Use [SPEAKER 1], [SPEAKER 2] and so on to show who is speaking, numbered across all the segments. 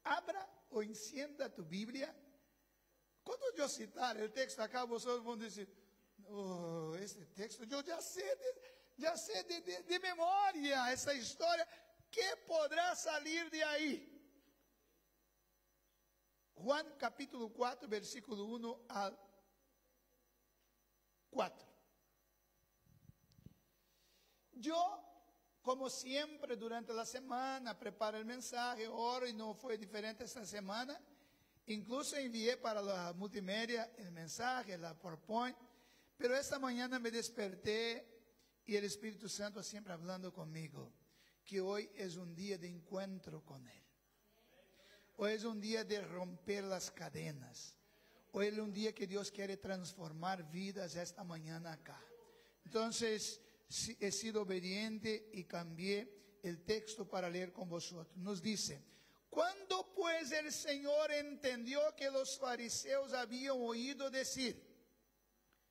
[SPEAKER 1] Abra o encienda tu Biblia. Cuando yo citar el texto acá, vosotros van a decir, oh, este texto yo ya sé de memoria esa historia. ¿Qué podrá salir de ahí? Juan capítulo 4, versículo 1 al 4. Yo, como siempre, durante la semana, preparo el mensaje, oro, y no fue diferente esta semana. Incluso envié para la multimedia el mensaje, la PowerPoint. Pero esta mañana me desperté y el Espíritu Santo siempre hablando conmigo, que hoy es un día de encuentro con Él. Hoy es un día de romper las cadenas. Hoy es un día que Dios quiere transformar vidas esta mañana acá. Entonces, he sido obediente y cambié el texto para leer con vosotros. Nos dice: cuando pues el Señor entendió que los fariseos habían oído decir,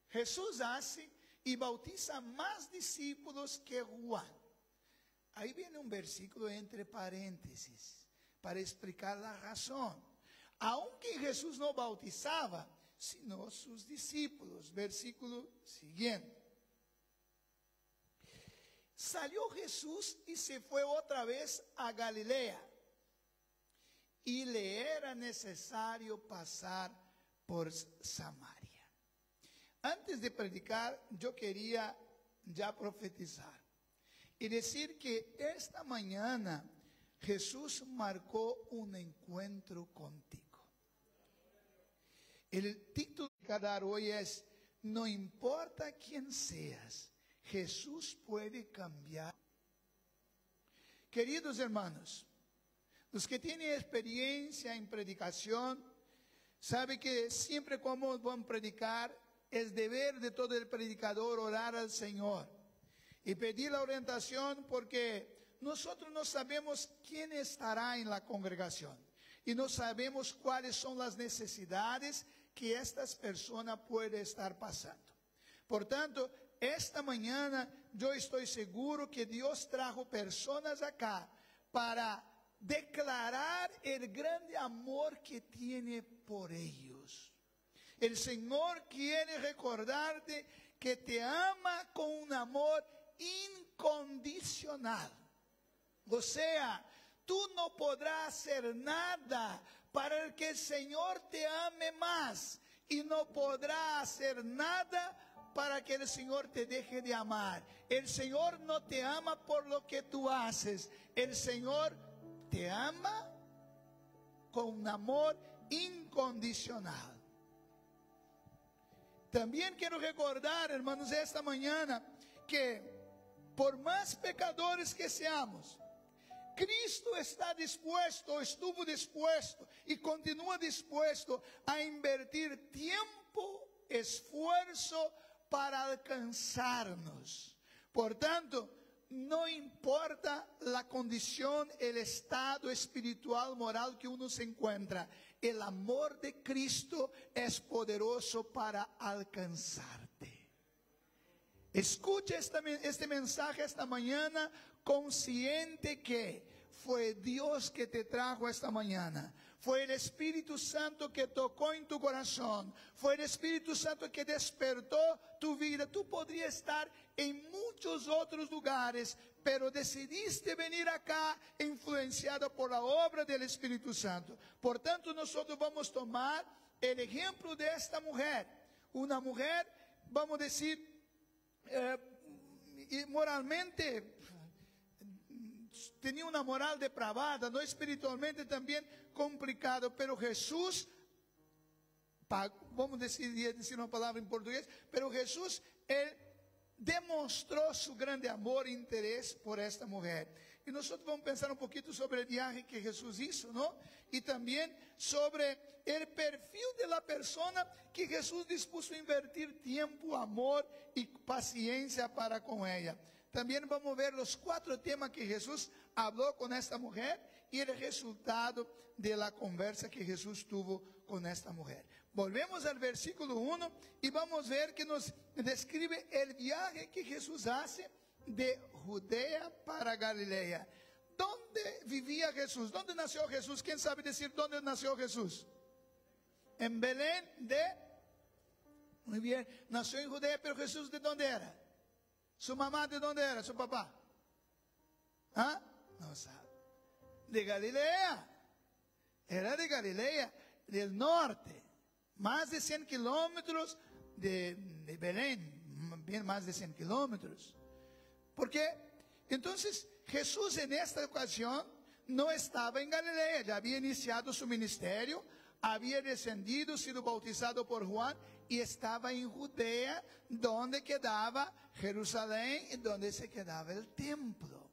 [SPEAKER 1] Jesús hace y bautiza más discípulos que Juan. Ahí viene un versículo entre paréntesis para explicar la razón. Aunque Jesús no bautizaba, sino sus discípulos. Versículo siguiente. Salió Jesús y se fue otra vez a Galilea. Y le era necesario pasar por Samaria. Antes de predicar, yo quería ya profetizar y decir que esta mañana Jesús marcó un encuentro contigo. El título que dar hoy es: no importa quién seas, Jesús puede cambiar. Queridos hermanos, los que tienen experiencia en predicación, saben que siempre cuando van a predicar, es deber de todo el predicador orar al Señor y pedir la orientación, porque nosotros no sabemos quién estará en la congregación y no sabemos cuáles son las necesidades que estas personas pueden estar pasando. Por tanto, esta mañana yo estoy seguro que Dios trajo personas acá para declarar el grande amor que tiene por ellos. El Señor quiere recordarte que te ama con un amor incondicional. O sea, tú no podrás hacer nada para que el Señor te ame más, y no podrás hacer nada para que el Señor te deje de amar. El Señor no te ama por lo que tú haces. El Señor te ama con un amor incondicional. También quiero recordar, hermanos, esta mañana, que por más pecadores que seamos, Cristo está dispuesto, estuvo dispuesto y continúa dispuesto a invertir tiempo, esfuerzo para alcanzarnos. Por tanto, no importa la condición, el estado espiritual, moral que uno se encuentra, el amor de Cristo es poderoso para alcanzarte. Escucha este mensaje esta mañana, consciente que fue Dios que te trajo esta mañana. Fue el Espíritu Santo que tocó en tu corazón. Fue el Espíritu Santo que despertó tu vida. Tú podrías estar en muchos otros lugares, pero decidiste venir acá influenciado por la obra del Espíritu Santo. Por tanto, nosotros vamos a tomar el ejemplo de esta mujer. Una mujer, vamos a decir, moralmente tenía una moral depravada, no, espiritualmente también complicado, pero Jesús, vamos a decir una palabra en portugués, pero Jesús, Él demonstró su grande amor e interés por esta mujer. Y nosotros vamos a pensar un poquito sobre el viaje que Jesús hizo, ¿no? Y también sobre el perfil de la persona que Jesús dispuso a invertir tiempo, amor y paciencia para con ella. También vamos a ver los 4 temas que Jesús habló con esta mujer y el resultado de la conversa que Jesús tuvo con esta mujer. Volvemos al versículo 1 y vamos a ver que nos describe el viaje que Jesús hace de Judea para Galilea. ¿Dónde vivía Jesús? ¿Dónde nació Jesús? ¿Quién sabe decir dónde nació Jesús? En Belén de... Muy bien, nació en Judea, pero Jesús ¿de dónde era? ¿Su mamá de dónde era? ¿Su papá? ¿Ah? No sabe. De Galilea. Era de Galilea, del norte. Más de 100 kilómetros de Belén. Bien más de 100 kilómetros. ¿Por qué? Entonces, Jesús en esta ocasión no estaba en Galilea. Ya había iniciado su ministerio. Había descendido, sido bautizado por Juan. Y estaba en Judea, donde quedaba Jerusalén y donde se quedaba el templo.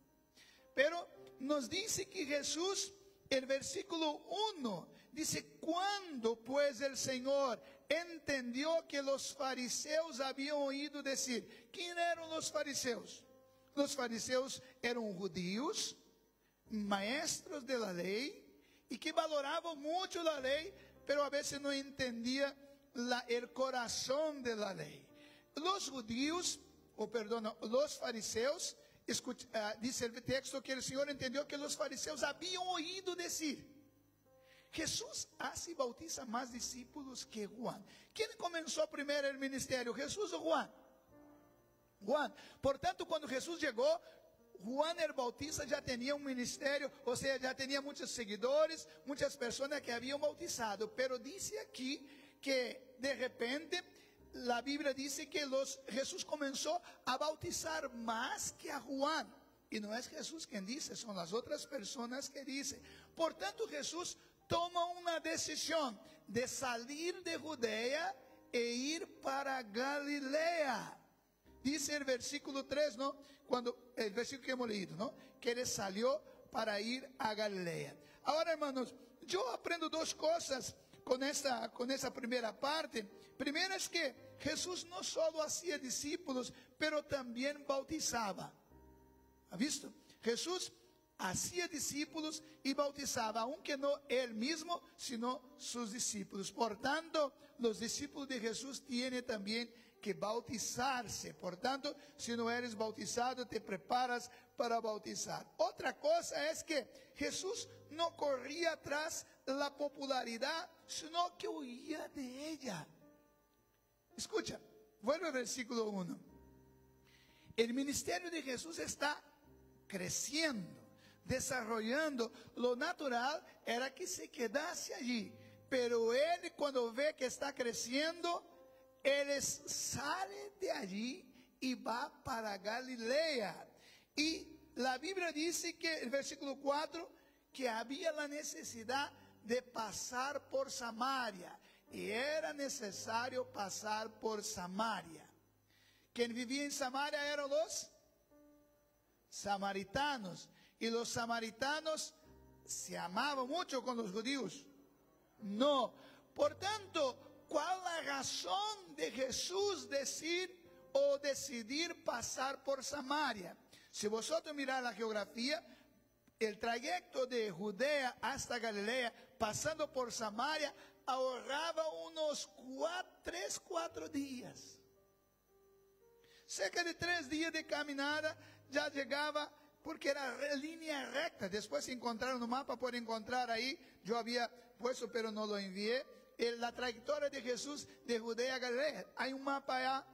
[SPEAKER 1] Pero nos dice que Jesús, el versículo 1, dice: cuando pues el Señor entendió que los fariseos habían oído decir. ¿Quién eran los fariseos? Los fariseos eran judíos, maestros de la ley, y que valoraban mucho la ley, pero a veces no entendían el corazón de la ley. Los judíos, los fariseos, dice el texto que el Señor entendió que los fariseos habían oído decir: Jesús hace y bautiza más discípulos que Juan. ¿Quién comenzó primero el ministerio, Jesús o Juan? Juan. Por tanto, cuando Jesús llegó, Juan el Bautista ya tenía un ministerio, o sea, ya tenía muchos seguidores, muchas personas que habían bautizado. Pero dice aquí que de repente la Biblia dice que Jesús comenzó a bautizar más que a Juan. Y no es Jesús quien dice, son las otras personas que dicen. Por tanto, Jesús toma una decisión de salir de Judea e ir para Galilea. Dice el versículo 3, ¿no? El versículo que hemos leído, ¿no? Que él salió para ir a Galilea. Ahora, hermanos, yo aprendo dos cosas con esa primera parte. Primero es que Jesús no solo hacía discípulos, pero también bautizaba. ¿Ha visto? Jesús hacía discípulos y bautizaba, aunque no él mismo, sino sus discípulos. Por tanto, los discípulos de Jesús tienen también que bautizarse. Por tanto, si no eres bautizado, te preparas para bautizar. Otra cosa es que Jesús no corría atrás la popularidad, sino que huía de ella. Escucha, vuelve al versículo 1. El ministerio de Jesús está creciendo, desarrollando. Lo natural era que se quedase allí, pero él, cuando ve que está creciendo, él sale de allí y va para Galilea. Y la Biblia dice que, el versículo 4, que había la necesidad de pasar por Samaria. Y era necesario pasar por Samaria. Quien vivía en Samaria eran los samaritanos. Y los samaritanos se amaban mucho con los judíos. No. Por tanto, ¿cuál la razón de Jesús decidir pasar por Samaria? Si vosotros miráis la geografía, el trayecto de Judea hasta Galilea, pasando por Samaria, ahorraba unos 3-4 días. Cerca de 3 días de caminada, ya llegaba, porque era línea recta. Después se encontraron un mapa, pueden encontrar ahí. Yo había puesto, pero no lo envié. La trayectoria de Jesús de Judea a Galilea. Hay un mapa allá.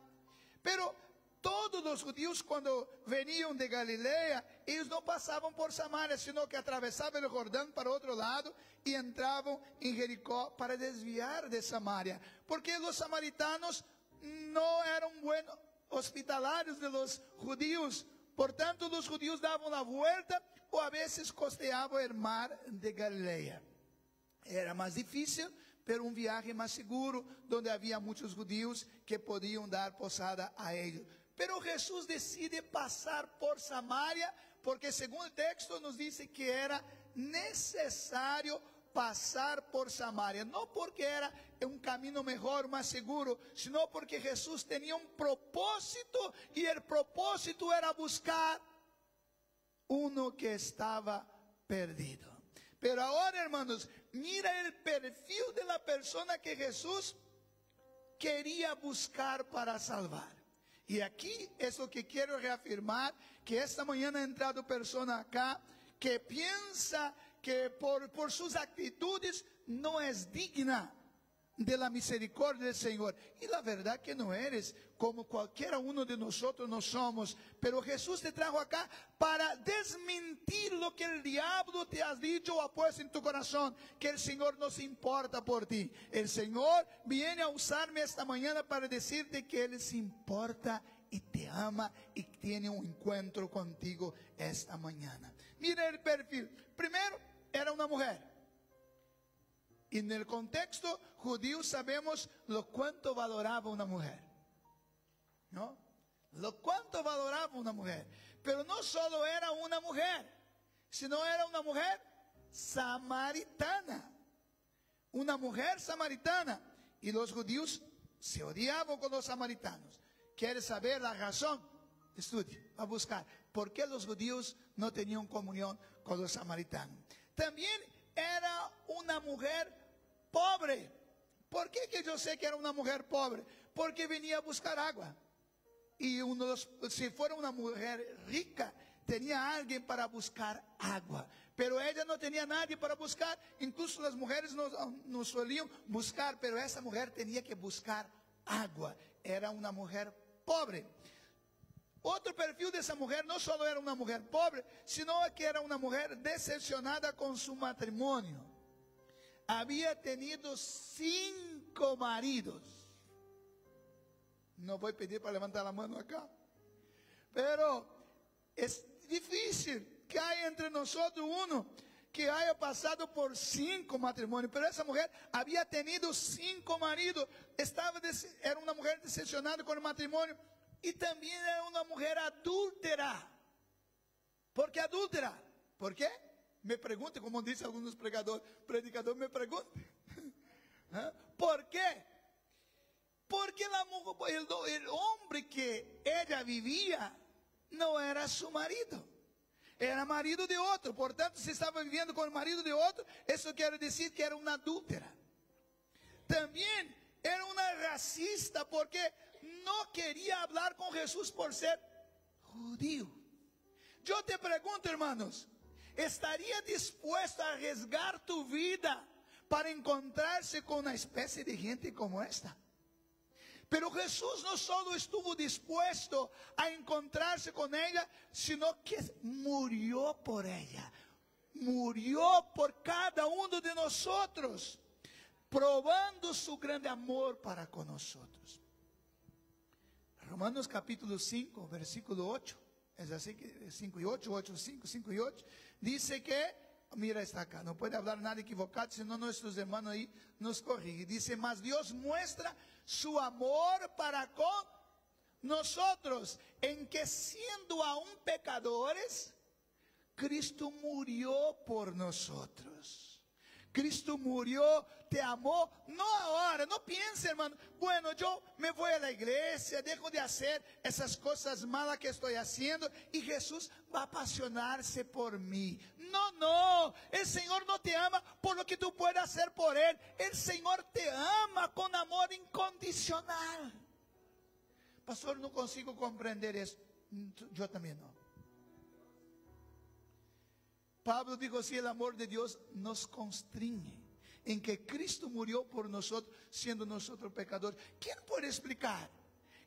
[SPEAKER 1] Pero todos los judíos, cuando venían de Galilea, ellos no pasaban por Samaria, sino que atravesaban el Jordán para otro lado y entraban en Jericó para desviar de Samaria. Porque los samaritanos no eran buenos hospitalarios de los judíos. Por tanto, los judíos daban la vuelta o a veces costeaban el mar de Galilea. Era más difícil, pero un viaje más seguro, donde había muchos judíos que podían dar posada a ellos. Pero Jesús decide pasar por Samaria, porque según el texto nos dice que era necesario pasar por Samaria. No porque era un camino mejor, más seguro, sino porque Jesús tenía un propósito, y el propósito era buscar uno que estaba perdido. Pero ahora, hermanos, mira el perfil de la persona que Jesús quería buscar para salvar. Y aquí es lo que quiero reafirmar, que esta mañana ha entrado persona acá que piensa que por sus actitudes no es digna de la misericordia del Señor. Y la verdad que no eres, como cualquiera uno de nosotros no somos. Pero Jesús te trajo acá para desmentir lo que el diablo te ha dicho o ha puesto en tu corazón, que el Señor no se importa por ti. El Señor viene a usarme esta mañana para decirte que Él se importa y te ama y tiene un encuentro contigo esta mañana. Mira el perfil. Primero, era una mujer. Y en el contexto judío sabemos lo cuánto valoraba una mujer, ¿no? Lo cuánto valoraba una mujer. Pero no solo era una mujer, sino era una mujer samaritana. Una mujer samaritana. Y los judíos se odiaban con los samaritanos. ¿Quieres saber la razón? Estudie, va a buscar. ¿Por qué los judíos no tenían comunión con los samaritanos? También era una mujer pobre. ¿Por qué que yo sé que era una mujer pobre? Porque venía a buscar agua. Y si fuera una mujer rica, tenía alguien para buscar agua. Pero ella no tenía nadie para buscar. Incluso las mujeres no solían buscar, pero esa mujer tenía que buscar agua. Era una mujer pobre. Otro perfil de esa mujer no solo era una mujer pobre, sino que era una mujer decepcionada con su matrimonio. Había tenido 5 maridos. No voy a pedir para levantar la mano acá. Pero es difícil que haya entre nosotros uno que haya pasado por 5 matrimonios. Pero esa mujer había tenido 5 maridos. Era una mujer decepcionada con el matrimonio. Y también era una mujer adúltera. ¿Por qué adúltera? ¿Por qué? Me pregunte, como dicen algunos predicadores me preguntan. ¿Por qué? Porque el hombre que ella vivía no era su marido. Era marido de otro. Por tanto, si estaba viviendo con el marido de otro, eso quiere decir que era una adúltera. También era una racista porque no quería hablar con Jesús por ser judío. Yo te pregunto, hermanos, ¿estaría dispuesto a arriesgar tu vida para encontrarse con una especie de gente como esta? Pero Jesús no solo estuvo dispuesto a encontrarse con ella, sino que murió por ella. Murió por cada uno de nosotros, probando su grande amor para con nosotros. Romanos capítulo 5, versículo 8. Es así que 5 y 8, 8, 5, 5 y 8. Dice que, mira, está acá, no puede hablar nada equivocado, sino nuestros hermanos ahí nos corrigen. Dice, mas Dios muestra su amor para con nosotros, en que siendo aún pecadores, Cristo murió por nosotros. Cristo murió, te amó, no ahora, no piense, hermano, bueno, yo me voy a la iglesia, dejo de hacer esas cosas malas que estoy haciendo y Jesús va a apasionarse por mí. No, no, el Señor no te ama por lo que tú puedas hacer por Él. El Señor te ama con amor incondicional. Pastor, no consigo comprender eso. Yo también no. Pablo dijo así, el amor de Dios nos constriñe, en que Cristo murió por nosotros, siendo nosotros pecadores. ¿Quién puede explicar?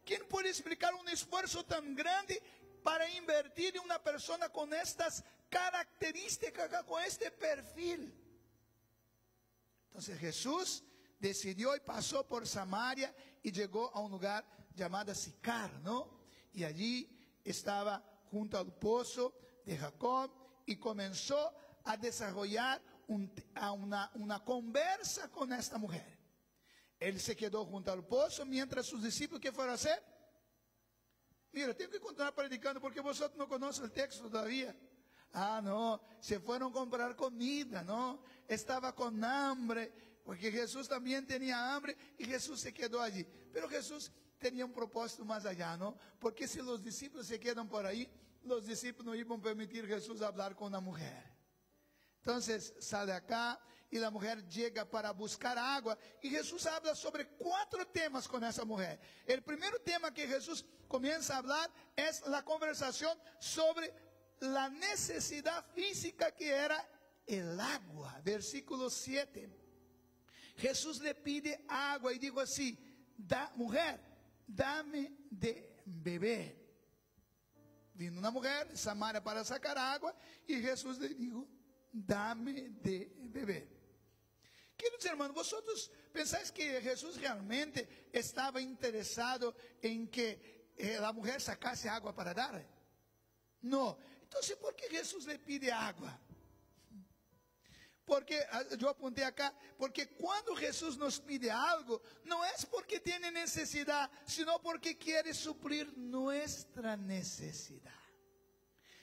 [SPEAKER 1] ¿Quién puede explicar un esfuerzo tan grande para invertir en una persona con estas características, con este perfil? Entonces Jesús decidió y pasó por Samaria y llegó a un lugar llamado Sicar, ¿no? Y allí estaba junto al pozo de Jacob. Y comenzó a desarrollar una conversa con esta mujer. Él se quedó junto al pozo mientras sus discípulos, ¿qué fueron a hacer? Mira, tengo que continuar predicando porque vosotros no conocen el texto todavía. Ah, no, se fueron a comprar comida, ¿no? Estaba con hambre, porque Jesús también tenía hambre y Jesús se quedó allí. Pero Jesús tenía un propósito más allá, ¿no? Porque si los discípulos se quedan por ahí, los discípulos no iban a permitir a Jesús hablar con la mujer. Entonces sale acá y la mujer llega para buscar agua. Y Jesús habla sobre 4 temas con esa mujer. El primer tema que Jesús comienza a hablar es la conversación sobre la necesidad física que era el agua. Versículo 7. Jesús le pide agua y dijo así: mujer, dame de beber. Vino una mujer de Samaria para sacar agua y Jesús le dijo: dame de beber. Queridos hermanos, ¿vosotros pensáis que Jesús realmente estaba interesado en que la mujer sacase agua para darle? No. Entonces, ¿por qué Jesús le pide agua? Porque yo apunté acá, porque cuando Jesús nos pide algo, no es porque tiene necesidad, sino porque quiere suplir nuestra necesidad.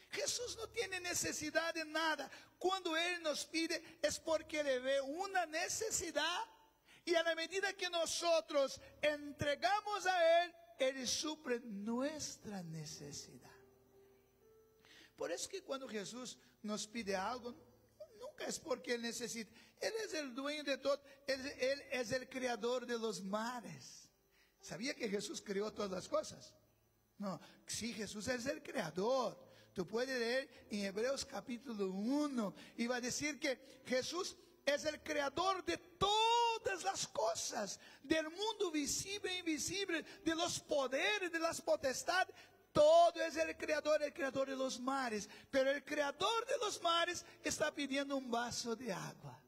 [SPEAKER 1] Jesús no tiene necesidad de nada. Cuando Él nos pide es porque le ve una necesidad, y a la medida que nosotros entregamos a Él, Él suple nuestra necesidad. Por eso que cuando Jesús nos pide algo, nunca es porque Él necesita. Él es el dueño de todo. Él es el creador de los mares. ¿Sabía que Jesús creó todas las cosas? No, sí, Jesús es el creador. Tú puedes leer en Hebreos capítulo 1 y va a decir que Jesús es el creador de todas las cosas, del mundo visible e invisible, de los poderes, de las potestades. Todo es el creador de los mares. Pero el creador de los mares está pidiendo un vaso de agua.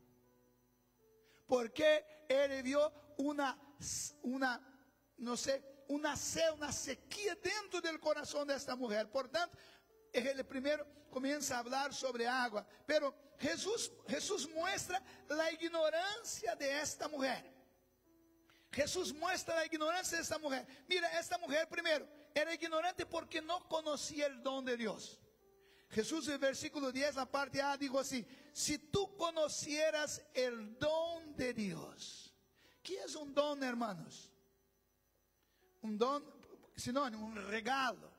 [SPEAKER 1] Porque Él vio una sequía dentro del corazón de esta mujer. Por tanto, Él primero comienza a hablar sobre agua. Pero Jesús muestra la ignorancia de esta mujer. Jesús muestra la ignorancia de esta mujer. Mira, esta mujer primero era ignorante porque no conocía el don de Dios. Jesús en el versículo 10, la parte A, dijo así: si tú conocieras el don de Dios. ¿Qué es un don, hermanos? Un don, sinónimo, un regalo.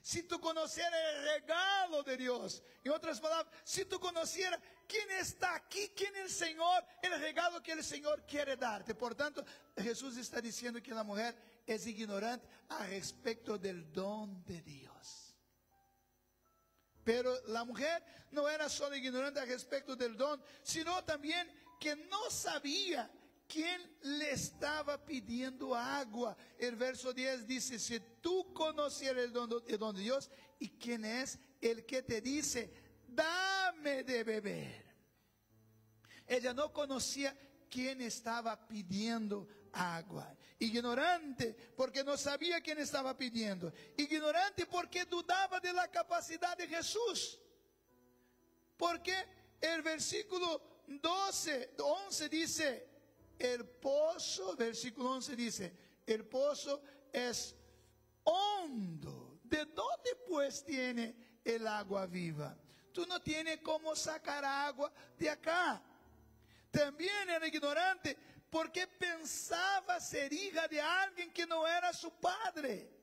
[SPEAKER 1] Si tú conocieras el regalo de Dios, en otras palabras, si tú conocieras quién está aquí, quién es el Señor, el regalo que el Señor quiere darte. Por tanto, Jesús está diciendo que la mujer es ignorante al respecto del don de Dios. Pero la mujer no era solo ignorante al respecto del don, sino también que no sabía quién le estaba pidiendo agua. El verso 10 dice: si tú conocieras el don de Dios, y quién es el que te dice: dame de beber. Ella no conocía quién estaba pidiendo agua. Ignorante porque no sabía quién estaba pidiendo. Ignorante porque dudaba de la capacidad de Jesús. Porque el versículo 11 dice: el pozo, versículo 11 dice: el pozo es hondo. ¿De dónde pues tiene el agua viva? Tú no tienes cómo sacar agua de acá. También era ignorante porque pensaba ser hija de alguien que no era su padre.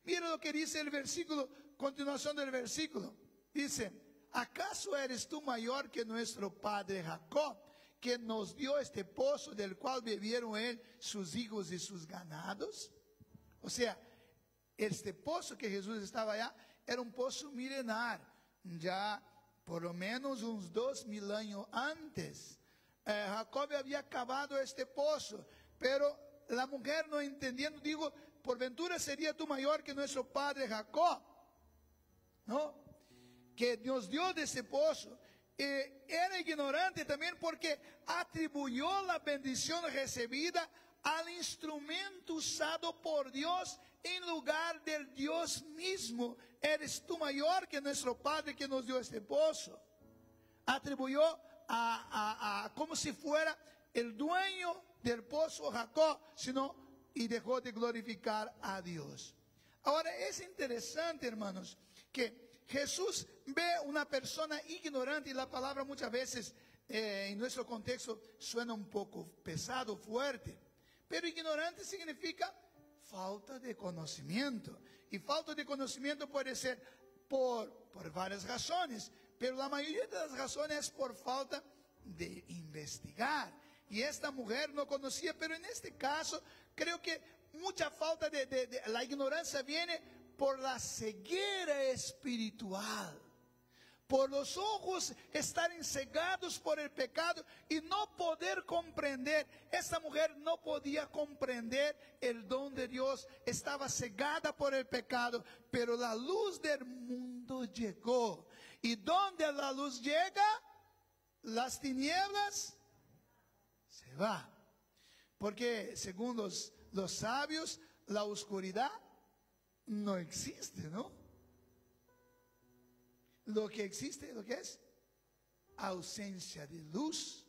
[SPEAKER 1] Mira lo que dice el versículo, continuación del versículo. Dice: ¿acaso eres tú mayor que nuestro padre Jacob, que nos dio este pozo del cual bebieron él, sus hijos y sus ganados? O sea, este pozo que Jesús estaba allá era un pozo milenar, ya por lo menos unos 2000 años antes. Jacob había cavado este pozo, pero la mujer no entendiendo, digo: por ventura sería tú mayor que nuestro padre Jacob, ¿no? Que nos dio de ese pozo. Era ignorante también porque atribuyó la bendición recibida al instrumento usado por Dios en lugar del Dios mismo. Eres tú mayor que nuestro padre que nos dio este pozo. Atribuyó como si fuera el dueño del pozo Jacob, y dejó de glorificar a Dios. Ahora es interesante, hermanos, que Jesús ve una persona ignorante, y la palabra muchas veces en nuestro contexto suena un poco pesado, fuerte, pero ignorante significa falta de conocimiento, y falta de conocimiento puede ser por varias razones, pero la mayoría de las razones es por falta de investigar. Y esta mujer no conocía, pero en este caso creo que mucha falta de la ignorancia viene por la ceguera espiritual. por los ojos estar cegados por el pecado y no poder comprender. Esta mujer no podía comprender el don de Dios, estaba cegada por el pecado, pero la luz del mundo llegó. Y donde la luz llega, las tinieblas se va. Porque según los sabios, la oscuridad no existe, ¿no? Lo que existe, lo que es ausencia de luz.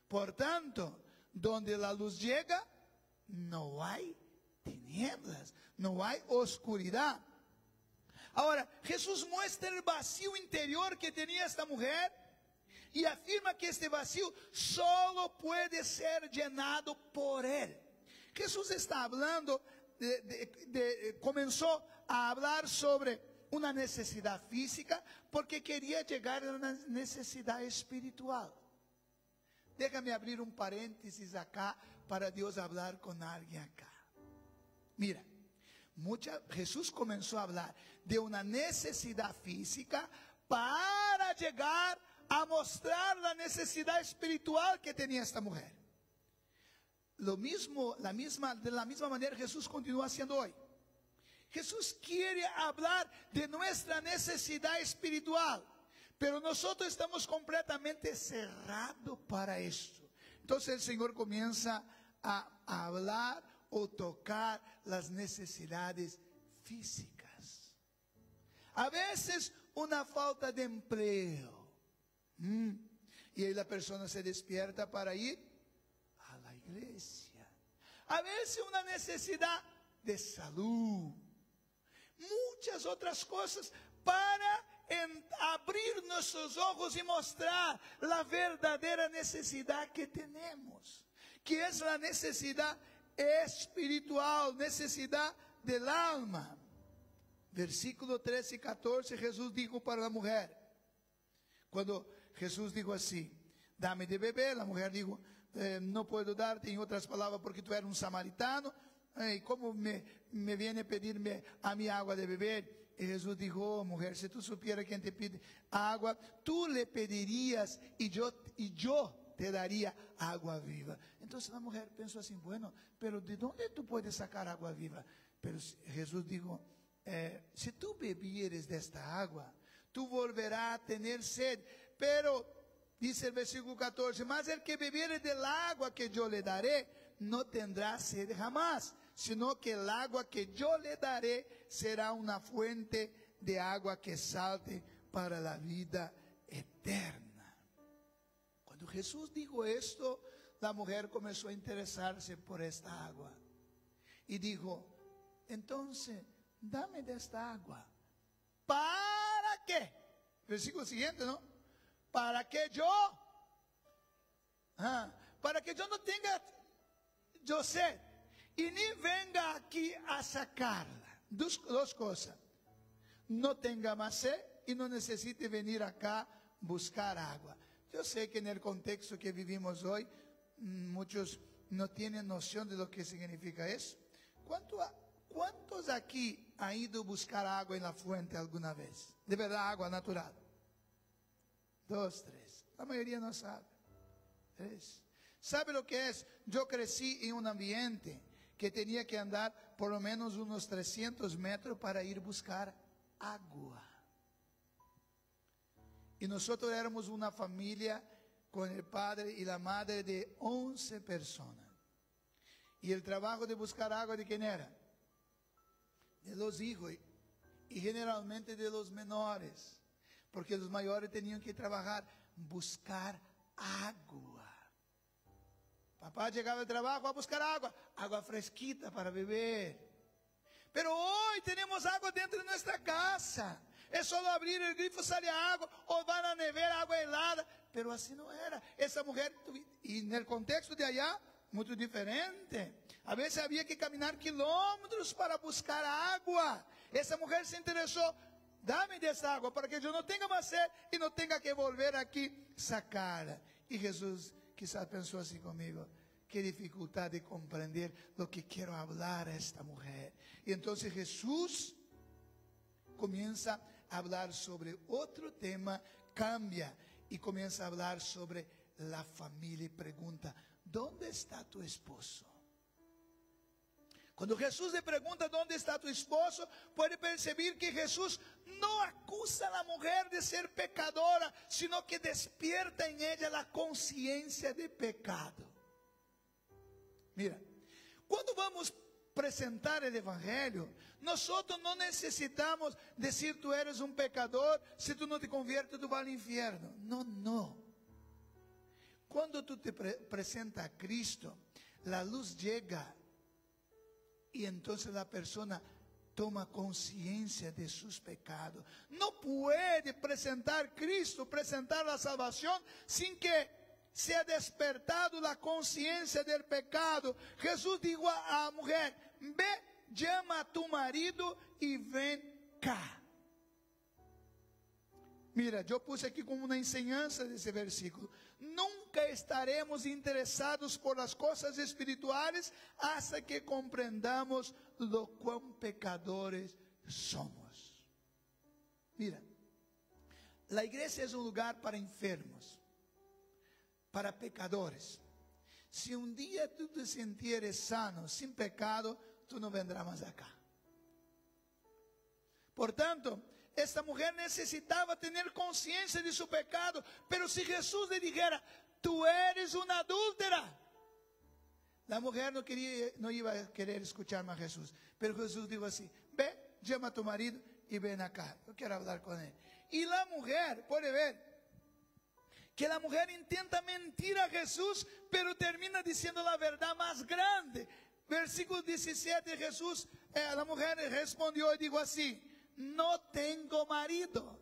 [SPEAKER 1] Por tanto, donde la luz llega, no hay tinieblas, no hay oscuridad. Ahora, Jesús muestra el vacío interior que tenía esta mujer y afirma que este vacío solo puede ser llenado por Él. Jesús está hablando, comenzó a hablar sobre una necesidad física porque quería llegar a una necesidad espiritual. Déjame abrir un paréntesis acá para Dios hablar con alguien acá. Mira, Jesús comenzó a hablar de una necesidad física para llegar a mostrar la necesidad espiritual que tenía esta mujer. De la misma manera Jesús continúa haciendo hoy. Jesús quiere hablar de nuestra necesidad espiritual, pero nosotros estamos completamente cerrados para esto. Entonces el Señor comienza a hablar o tocar las necesidades físicas. A veces una falta de empleo. Y ahí la persona se despierta para ir a la iglesia. A veces una necesidad de salud. Muchas otras cosas para abrir nuestros ojos y mostrar la verdadera necesidad que tenemos, que es la necesidad espiritual, necesidad del alma. Versículo 13 y 14, Jesús dijo para la mujer, cuando Jesús dijo así, dame de beber, la mujer dijo, no puedo darte, en otras palabras, porque tú eres un samaritano. ¿Cómo me viene a pedirme a mi agua de beber? Y Jesús dijo, oh, mujer, si tú supieras quién te pide agua, tú le pedirías y yo te daría agua viva. Entonces la mujer pensó así, bueno, pero ¿de dónde tú puedes sacar agua viva? Pero Jesús dijo, si tú bebieres de esta agua, tú volverás a tener sed. Pero, dice el versículo 14, mas el que bebiere del agua que yo le daré, no tendrá sed jamás, sino que el agua que yo le daré será una fuente de agua que salte para la vida eterna. Cuando Jesús dijo esto, la mujer comenzó a interesarse por esta agua. Y dijo, entonces, dame de esta agua. ¿Para qué? Versículo siguiente, ¿no? Para que yo no tenga yo sed y ni venga aquí a sacarla. Dos cosas. No tenga más sed y no necesite venir acá buscar agua. Yo sé que en el contexto que vivimos hoy, muchos no tienen noción de lo que significa eso. ¿Cuántos aquí han ido a buscar agua en la fuente alguna vez? De verdad, agua natural. 2, 3. La mayoría no sabe. 3. ¿Sabe lo que es? Yo crecí en un ambiente que tenía que andar por lo menos unos 300 metros para ir a buscar agua. Y nosotros éramos una familia con el padre y la madre de 11 personas. Y el trabajo de buscar agua, ¿de quién era? De los hijos y generalmente de los menores. Porque los mayores tenían que trabajar, buscar agua. Papá llegaba al trabajo a buscar agua fresquita para beber. Pero hoy tenemos agua dentro de nuestra casa. Es solo abrir el grifo, sale agua, o van a nevera, agua helada. Pero así no era. Esa mujer, y en el contexto de allá, muy diferente. A veces había que caminar kilómetros para buscar agua. Esa mujer se interesó, dame de esa agua para que yo no tenga más sed y no tenga que volver aquí sacarla. Y Jesús quizás pensó así conmigo, qué dificultad de comprender lo que quiero hablar a esta mujer. Y entonces Jesús comienza a hablar sobre otro tema, cambia y comienza a hablar sobre la familia y pregunta, ¿dónde está tu esposo? Cuando Jesús le pregunta dónde está tu esposo, puede percibir que Jesús no acusa a la mujer de ser pecadora, sino que despierta en ella la conciencia de pecado. Mira, cuando vamos a presentar el evangelio, nosotros no necesitamos decir tú eres un pecador, si tú no te conviertes tú vas al infierno. No, no. Cuando tú te presentas a Cristo, la luz llega y entonces la persona toma conciencia de sus pecados. No puede presentar a Cristo, presentar la salvación sin que sea despertado la conciencia del pecado. Jesús dijo a la mujer, ve, llama a tu marido y ven acá. Mira, yo puse aquí como una enseñanza de ese versículo. Nunca estaremos interesados por las cosas espirituales hasta que comprendamos lo cuán pecadores somos. Mira, la iglesia es un lugar para enfermos, para pecadores. Si un día tú te sintieres sano, sin pecado, tú no vendrás más acá. Por tanto, esta mujer necesitaba tener conciencia de su pecado. Pero si Jesús le dijera, tú eres una adúltera, la mujer no iba a querer escuchar más a Jesús. Pero Jesús dijo así, ve, llama a tu marido y ven acá. Yo quiero hablar con él. Y la mujer, puede ver, que la mujer intenta mentir a Jesús, pero termina diciendo la verdad más grande. Versículo 17, Jesús, la mujer respondió y dijo así, no tengo marido.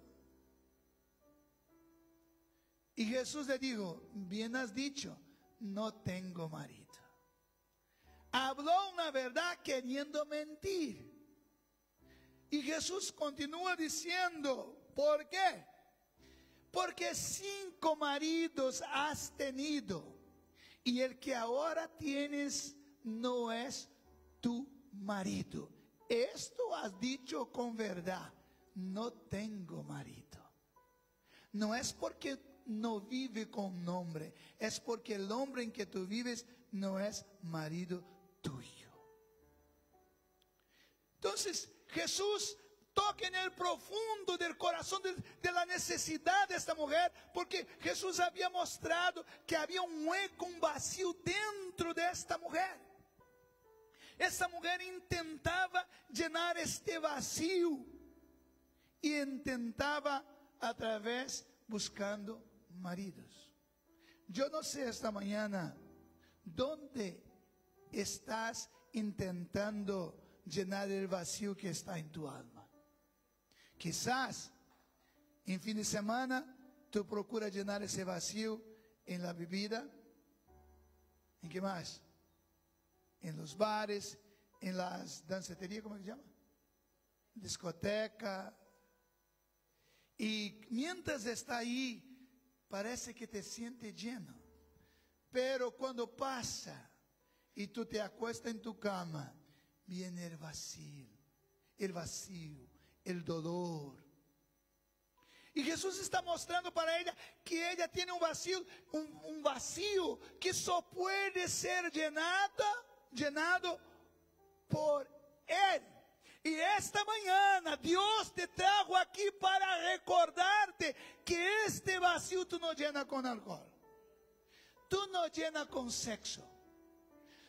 [SPEAKER 1] Y Jesús le dijo, bien has dicho, no tengo marido. Habló una verdad queriendo mentir. Y Jesús continúa diciendo, ¿por qué? Porque 5 maridos has tenido, y el que ahora tienes no es tu marido. Esto has dicho con verdad, no tengo marido. No es porque no vive con un hombre, es porque el hombre en que tú vives no es marido tuyo. Entonces Jesús toca en el profundo del corazón de la necesidad de esta mujer, porque Jesús había mostrado que había un hueco, un vacío dentro de esta mujer. Esta mujer intentaba llenar este vacío y intentaba a través buscando maridos. Yo no sé esta mañana dónde estás intentando llenar el vacío que está en tu alma. Quizás en fin de semana tú procuras llenar ese vacío en la bebida. ¿En qué más? En los bares, en las danceterías, ¿cómo se llama? Discoteca. Y mientras está ahí, parece que te sientes lleno. Pero cuando pasa y tú te acuestas en tu cama, viene el vacío, el dolor. Y Jesús está mostrando para ella que ella tiene un vacío que solo puede ser llenado por Él. Y esta mañana Dios te trajo aquí para recordarte que este vacío tú no llenas con alcohol, tú no llenas con sexo,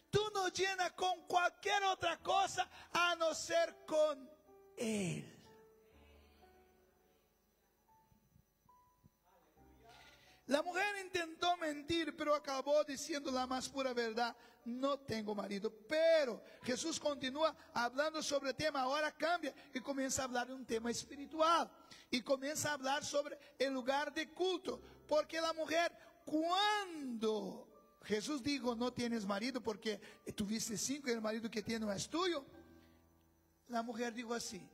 [SPEAKER 1] tú no llenas con cualquier otra cosa a no ser con Él. La mujer intentó mentir, pero acabó diciendo la más pura verdad, no tengo marido. Pero Jesús continúa hablando sobre el tema, ahora cambia y comienza a hablar de un tema espiritual. Y comienza a hablar sobre el lugar de culto. Porque la mujer, cuando Jesús dijo, no tienes marido porque tuviste 5 y el marido que tiene no es tuyo, la mujer dijo así,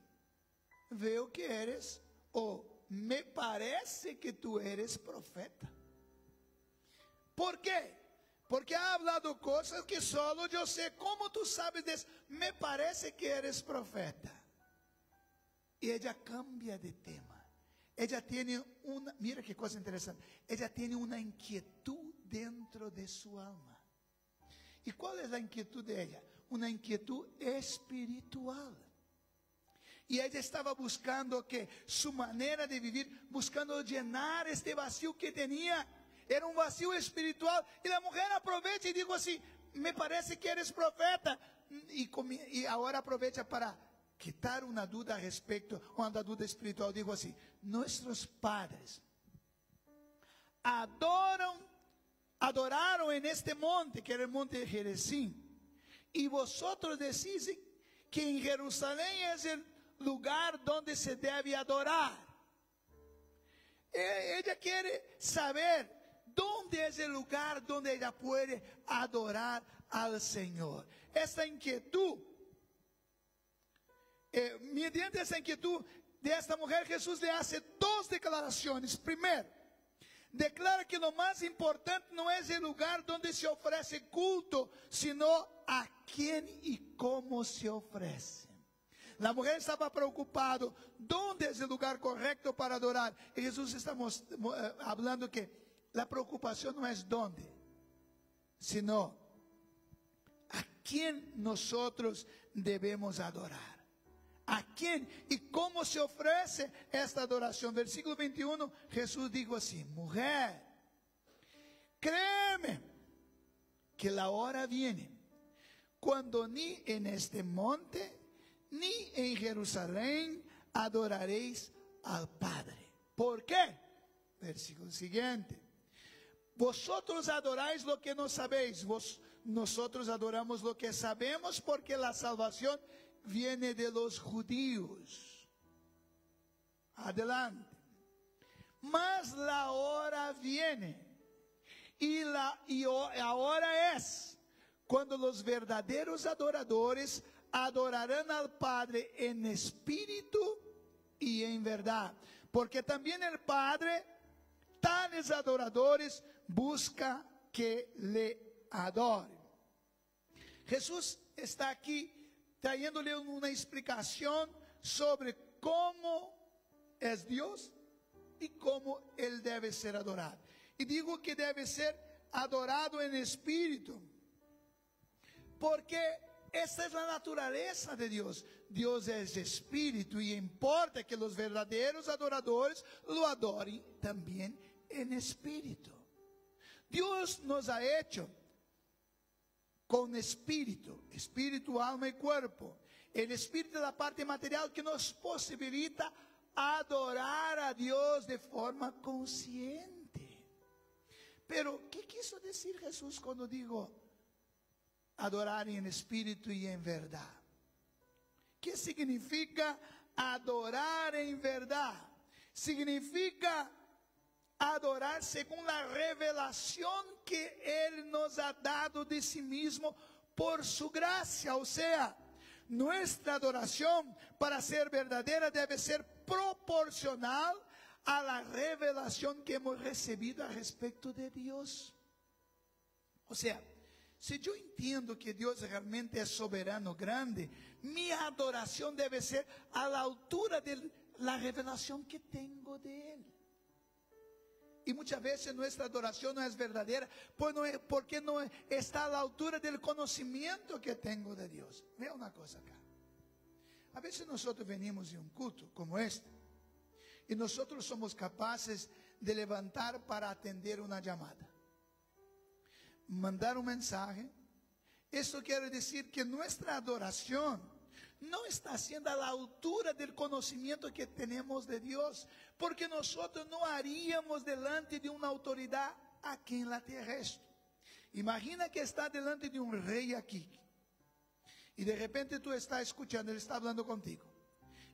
[SPEAKER 1] veo que eres me parece que tú eres profeta. ¿Por qué? Porque ha hablado cosas que solo yo sé. ¿Cómo tú sabes de eso? Me parece que eres profeta. y ella cambia de tema. Ella tiene una, mira qué cosa interesante, ella tiene una inquietud dentro de su alma. ¿Y cuál es la inquietud de ella? Una inquietud espiritual. Y ella estaba buscando que su manera de vivir, buscando llenar este vacío que tenía. Era un vacío espiritual. Y la mujer aprovecha y dijo así: me parece que eres profeta. Y ahora aprovecha para quitar una duda respecto, una duda espiritual. Dijo así: nuestros padres adoraron en este monte, que era el monte de Gerizim. Y vosotros decís que en Jerusalén es el lugar donde se debe adorar. Ella quiere saber dónde es el lugar donde ella puede adorar al Señor. Esta inquietud, mediante esa inquietud de esta mujer, Jesús le hace dos declaraciones. Primero, declara que lo más importante no es el lugar donde se ofrece culto, sino a quién y cómo se ofrece. La mujer estaba preocupada, ¿dónde es el lugar correcto para adorar? Y Jesús está hablando que la preocupación no es dónde, sino a quién nosotros debemos adorar. ¿A quién y cómo se ofrece esta adoración? Versículo 21, Jesús dijo así: mujer, créeme que la hora viene cuando ni en este monte ni en Jerusalén adoraréis al Padre. ¿Por qué? Versículo siguiente: vosotros adoráis lo que no sabéis, nosotros adoramos lo que sabemos, porque la salvación viene de los judíos. Adelante. Mas la hora viene, y ahora es, cuando los verdaderos adoradores adorarán al Padre en espíritu y en verdad, porque también el Padre tales adoradores busca que le adoren. Jesús está aquí trayéndole una explicación sobre cómo es Dios y cómo Él debe ser adorado. Y digo que debe ser adorado en espíritu, porque esta es la naturaleza de Dios. Dios es espíritu y importa que los verdaderos adoradores lo adoren también en espíritu. Dios nos ha hecho con espíritu, alma y cuerpo. El espíritu es la parte material que nos posibilita adorar a Dios de forma consciente. Pero, ¿qué quiso decir Jesús cuando dijo adorar en espíritu y en verdad? ¿Qué significa adorar en verdad? Significa adorar según la revelación que Él nos ha dado de sí mismo por su gracia. O sea, nuestra adoración, para ser verdadera, debe ser proporcional a la revelación que hemos recibido al respecto de Dios. O sea, si yo entiendo que Dios realmente es soberano, grande, mi adoración debe ser a la altura de la revelación que tengo de Él. Y muchas veces nuestra adoración no es verdadera porque no está a la altura del conocimiento que tengo de Dios. Vea una cosa acá. A veces nosotros venimos de un culto como este, y nosotros somos capaces de levantar para atender una llamada, mandar un mensaje. Esto quiere decir que nuestra adoración no está siendo a la altura del conocimiento que tenemos de Dios, porque nosotros no haríamos delante de una autoridad aquí en la terrestre. Imagina que está delante de un rey aquí, y de repente tú estás escuchando, Él está hablando contigo.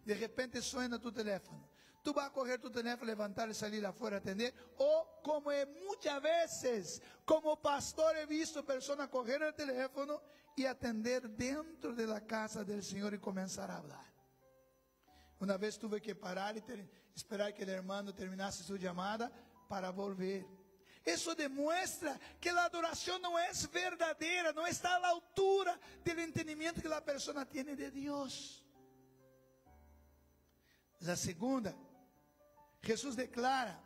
[SPEAKER 1] De repente suena tu teléfono. Tú vas a coger tu teléfono, levantar y salir afuera a atender. O como muchas veces, como pastor, he visto personas coger el teléfono y atender dentro de la casa del Señor y comenzar a hablar. Una vez tuve que parar y esperar que el hermano terminase su llamada para volver. Eso demuestra que la adoración no es verdadera, no está a la altura del entendimiento que la persona tiene de Dios. La segunda, Jesús declara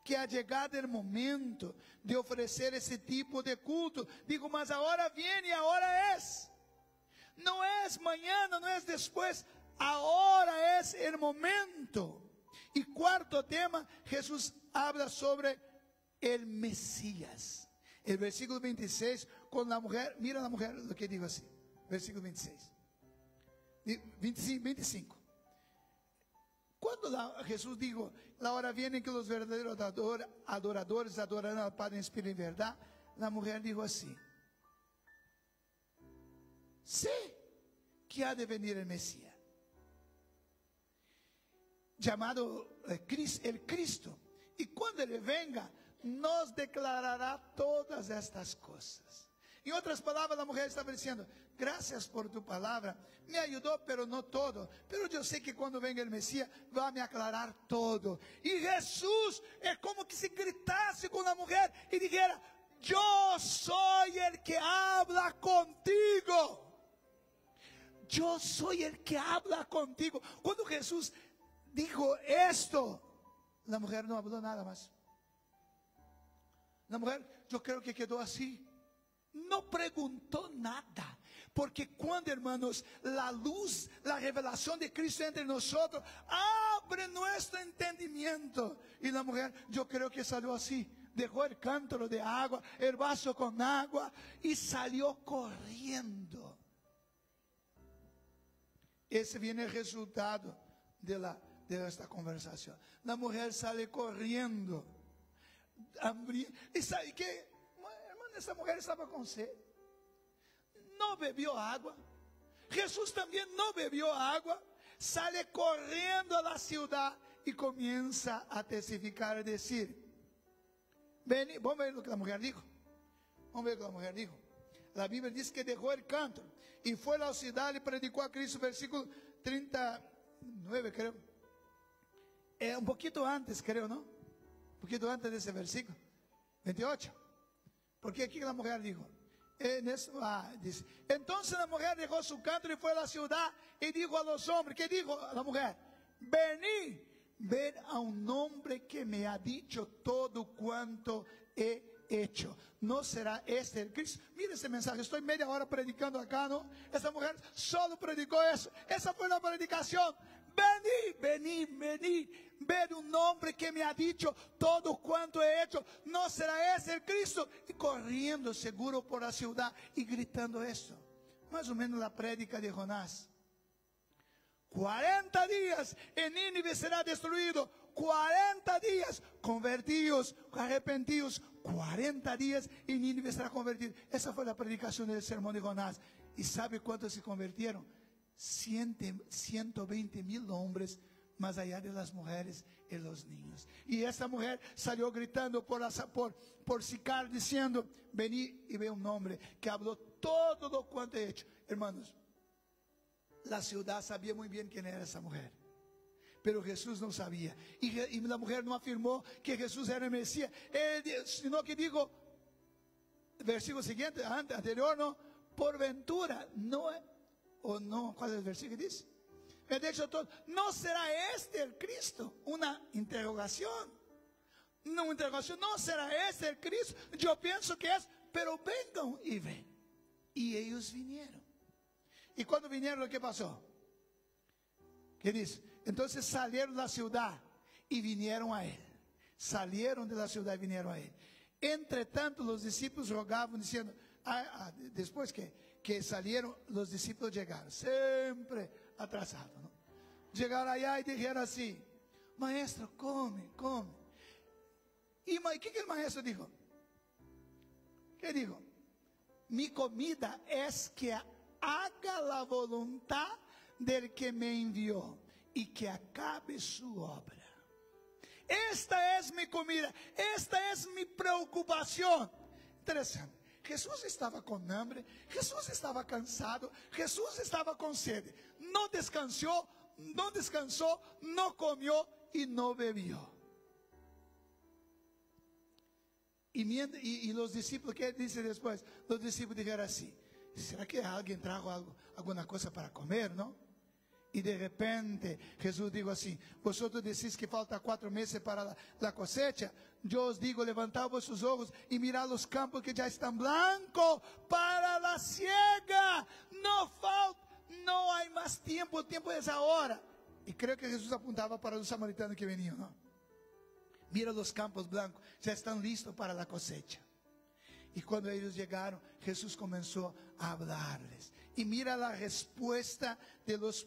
[SPEAKER 1] que ha llegado el momento de ofrecer ese tipo de culto. Digo, mas ahora viene, ahora es. No es mañana, no es después, ahora es el momento. Y cuarto tema, Jesús habla sobre el Mesías. El versículo 26, con la mujer, mira la mujer lo que digo así, versículo 26, 25. Cuando Jesús dijo, la hora viene que los verdaderos adoradores adorarán al Padre en espíritu y verdad, la mujer dijo así: sé que ha de venir el Mesías, llamado el Cristo, y cuando Él venga, nos declarará todas estas cosas. En otras palabras, la mujer estaba diciendo: gracias por tu palabra, me ayudó, pero no todo. Pero yo sé que cuando venga el Mesías va a me aclarar todo. Y Jesús es como que se gritase con la mujer y dijera: yo soy el que habla contigo. Yo soy el que habla contigo. Cuando Jesús dijo esto, la mujer no habló nada más. La mujer, yo creo que quedó así. No preguntó nada. Porque cuando, hermanos, la luz, la revelación de Cristo entre nosotros, abre nuestro entendimiento. Y la mujer, yo creo que salió así. Dejó el cántaro de agua, el vaso con agua, y salió corriendo. Ese viene el resultado de esta conversación. La mujer sale corriendo. ¿Y sabe qué? Hermano, esa mujer estaba con sed. No bebió agua. Jesús también no bebió agua. Sale corriendo a la ciudad y comienza a testificar y decir: ven, vamos a ver lo que la mujer dijo. Vamos a ver lo que la mujer dijo. La Biblia dice que dejó el cántaro y fue a la ciudad y predicó a Cristo. Versículo 39, creo. Un poquito antes, creo, ¿no? Un poquito antes de ese versículo 28. Porque aquí la mujer dijo, dice: entonces la mujer dejó su cántaro y fue a la ciudad y dijo a los hombres, ¿qué dijo la mujer? Venid, ver a un hombre que me ha dicho todo cuanto he hecho. ¿No será este el Cristo? Mira ese mensaje, estoy media hora predicando acá, ¿no? Esa mujer solo predicó eso. Esa fue la predicación. Vení, ver un hombre que me ha dicho todo cuanto he hecho. ¿No será ese el Cristo? Y corriendo seguro por la ciudad y gritando esto. Más o menos la prédica de Jonás. 40 días en Nínive será destruido. 40 días convertidos, arrepentidos. 40 días y Nínive será convertido. Esa fue la predicación del sermón de Jonás. ¿Y sabe cuántos se convirtieron? 120,000 hombres, más allá de las mujeres y los niños. Y esa mujer salió gritando por Sicar, diciendo: vení y ve un hombre que habló todo lo cuanto he hecho. Hermanos, la ciudad sabía muy bien quién era esa mujer, pero Jesús no sabía. Y la mujer no afirmó que Jesús era el Mesías, sino que dijo, versículo siguiente, anterior, no, por ventura, no, o no, ¿cuál es el versículo que dice? Me ha dicho todo, ¿no será este el Cristo? Una interrogación. No, interrogación, ¿no será este el Cristo? Yo pienso que es, pero vengan y ven. Y ellos vinieron. Y cuando vinieron, ¿qué pasó? ¿Qué dice? Entonces salieron de la ciudad y vinieron a él. Salieron de la ciudad y vinieron a él. Entre tanto, los discípulos rogaban diciendo, después que salieron, los discípulos llegaron, siempre atrasados, ¿no? Llegaron allá y dijeron así: maestro, come. ¿Y qué el maestro dijo? ¿Qué dijo? Mi comida es que haga la voluntad del que me envió y que acabe su obra. Esta es mi comida, esta es mi preocupación. Interesante. Jesús estaba con hambre, Jesús estaba cansado, Jesús estaba con sed. No descansó, no comió y no bebió. Y los discípulos, ¿qué dice después? Los discípulos dijeron así: ¿será que alguien trajo alguna cosa para comer, no? Y de repente Jesús dijo así: vosotros decís que falta 4 meses para la cosecha. Yo os digo, levantad vuestros ojos y mirad los campos que ya están blancos para la siega. No falta, no hay más tiempo, el tiempo es ahora. Y creo que Jesús apuntaba para los samaritanos que venían, ¿no? Mira los campos blancos, ya están listos para la cosecha. Y cuando ellos llegaron, Jesús comenzó a hablarles. Y mira la respuesta de los